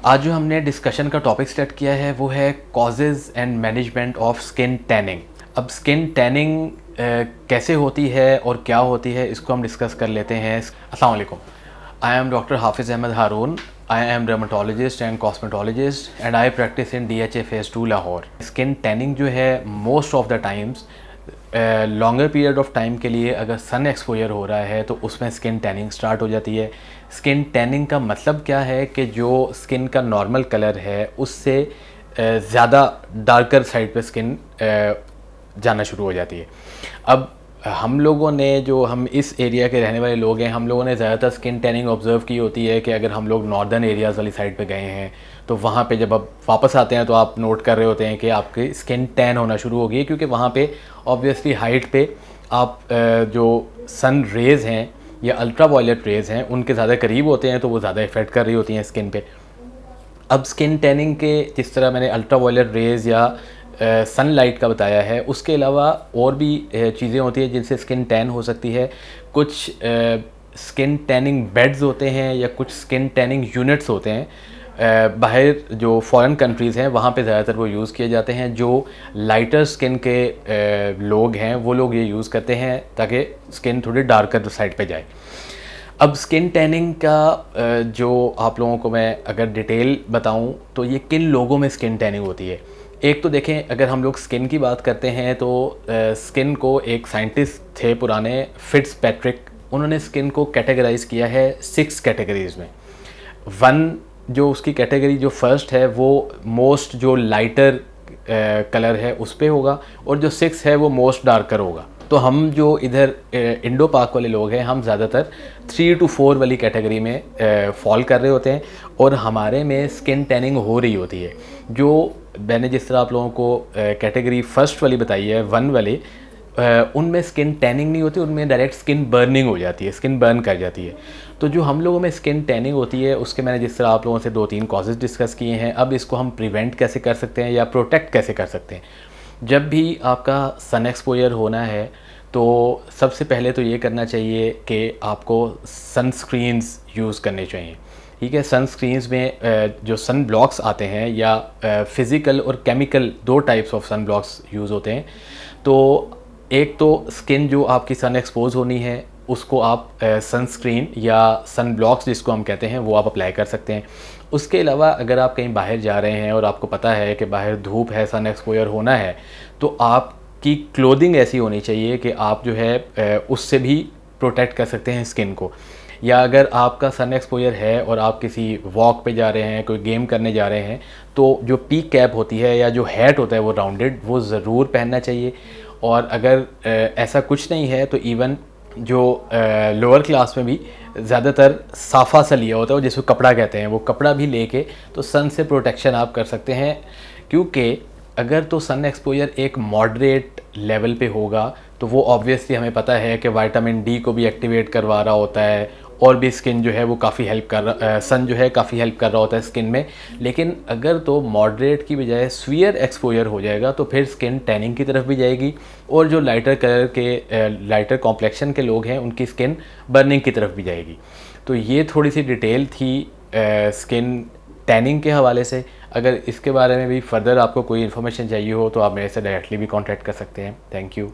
आज जो हमने डिस्कशन का टॉपिक स्टार्ट किया है वो है causes and management of skin tanning. अब स्किन टैनिंग कैसे होती है और क्या होती है इसको हम डिस्कस कर लेते हैं। अस्सलाम वालेकुम, आई am doctor Hafiz Ahmed Haroon. I am dermatologist and cosmetologist and I practice in DHA phase 2 Lahore. Skin tanning जो है most of the times longer period of time के लिए अगर सन एक्सपोजर हो रहा है तो उसमें स्किन टैनिंग स्टार्ट हो जाती है। स्किन टैनिंग का मतलब क्या है कि जो स्किन का नॉर्मल कलर है उससे ज़्यादा डार्कर साइड पे स्किन जाना शुरू हो जाती है। अब हम लोगों ने हम इस एरिया के रहने वाले लोग हैं, हम लोगों ने ज़्यादातर स्किन टैनिंग ऑब्ज़र्व की होती है कि अगर हम लोग नॉर्दर्न एरियाज़ वाली साइड पे गए हैं तो वहाँ पे जब आप वापस आते हैं तो आप नोट कर रहे होते हैं कि आपकी स्किन टैन होना शुरू हो गई है, क्योंकि वहाँ पे ऑब्वियसली हाइट पे आप जो सन रेज़ हैं या अल्ट्रा वायलेट रेज़ हैं उनके ज़्यादा करीब होते हैं तो वो ज़्यादा इफ़ेक्ट कर रही होती हैं स्किन पे। अब स्किन टैनिंग के जिस तरह मैंने अल्ट्रा वायलेट रेज़ या सनलाइट का बताया है, उसके अलावा और भी चीज़ें होती हैं जिनसे स्किन टैन हो सकती है। कुछ स्किन टैनिंग बेड्स होते हैं या कुछ स्किन टैनिंग यूनिट्स होते हैं। बाहर जो फॉरेन कंट्रीज़ हैं वहाँ पे ज़्यादातर वो यूज़ किए जाते हैं। जो लाइटर स्किन के लोग हैं वो लोग ये यूज़ करते हैं ताकि स्किन थोड़ी डार्कर साइड पे जाए। अब स्किन टैनिंग का जो आप लोगों को मैं अगर डिटेल बताऊं तो ये किन लोगों में स्किन टैनिंग होती है। एक तो देखें, अगर हम लोग स्किन की बात करते हैं तो स्किन को एक साइंटिस्ट थे पुराने, फिट्जपैट्रिक, उन्होंने स्किन को कैटेगराइज किया है 6 कैटेगरीज़ में। वन जो उसकी कैटेगरी जो फर्स्ट है वो मोस्ट जो लाइटर कलर है उस पे होगा, और जो 6 है वो मोस्ट डार्कर होगा। तो हम जो इधर इंडो पाक वाले लोग हैं हम ज़्यादातर 3 to 4 वाली कैटेगरी में फॉल कर रहे होते हैं, और हमारे में स्किन टैनिंग हो रही होती है। जो मैंने जिस तरह आप लोगों को कैटेगरी फर्स्ट वाली बताई है, 1 वाली, उनमें स्किन टैनिंग नहीं होती, उनमें डायरेक्ट स्किन बर्निंग हो जाती है, स्किन बर्न कर जाती है। तो जो हम लोगों में स्किन टैनिंग होती है उसके मैंने जिस तरह आप लोगों से 2-3 कॉजेज़ डिस्कस किए हैं। अब इसको हम प्रिवेंट कैसे कर सकते हैं या प्रोटेक्ट कैसे कर सकते हैं। जब भी आपका सन एक्सपोजर होना है तो सबसे पहले तो ये करना चाहिए कि आपको सनस्क्रीन्स यूज़ करने चाहिए। ठीक है, सनस्क्रीन्स में जो सन ब्लॉक्स आते हैं या फ़िज़िकल और chemical 2 types of sun blocks use होते हैं। तो एक तो स्किन जो आपकी सन एक्सपोज होनी है उसको आप सनस्क्रीन या सन ब्लॉक्स जिसको हम कहते हैं वो आप अप्लाई कर सकते हैं। उसके अलावा अगर आप कहीं बाहर जा रहे हैं और आपको पता है कि बाहर धूप है, सन एक्सपोजर होना है, तो आपकी क्लोथिंग ऐसी होनी चाहिए कि आप जो है उससे भी प्रोटेक्ट कर सकते हैं स्किन को। या अगर आपका सन एक्सपोजर है और आप किसी वॉक पे जा रहे हैं, कोई गेम करने जा रहे हैं, तो जो पीक कैप होती है या जो हैट होता है वो राउंडेड, वो ज़रूर पहनना चाहिए। और अगर ऐसा कुछ नहीं है तो इवन जो लोअर क्लास में भी ज़्यादातर साफ़ा सा लिया होता है जिसको कपड़ा कहते हैं, वो कपड़ा भी लेके तो सन से प्रोटेक्शन आप कर सकते हैं। क्योंकि अगर तो सन एक्सपोजर एक मॉडरेट लेवल पे होगा तो वो ऑब्वियसली हमें पता है कि विटामिन डी को भी एक्टिवेट करवा रहा होता है, और भी स्किन जो है वो काफ़ी हेल्प कर रहा, सन जो है काफ़ी हेल्प कर रहा होता है स्किन में। लेकिन अगर तो मॉडरेट की बजाय स्फीयर एक्सपोजर हो जाएगा तो फिर स्किन टैनिंग की तरफ भी जाएगी, और जो लाइटर कलर के लाइटर कॉम्प्लेक्शन के लोग हैं उनकी स्किन बर्निंग की तरफ भी जाएगी। तो ये थोड़ी सी डिटेल थी स्किन टैनिंग के हवाले से। अगर इसके बारे में भी फर्दर आपको कोई इन्फॉर्मेशन चाहिए हो तो आप मेरे से डायरेक्टली भी कॉन्टैक्ट कर सकते हैं। Thank you.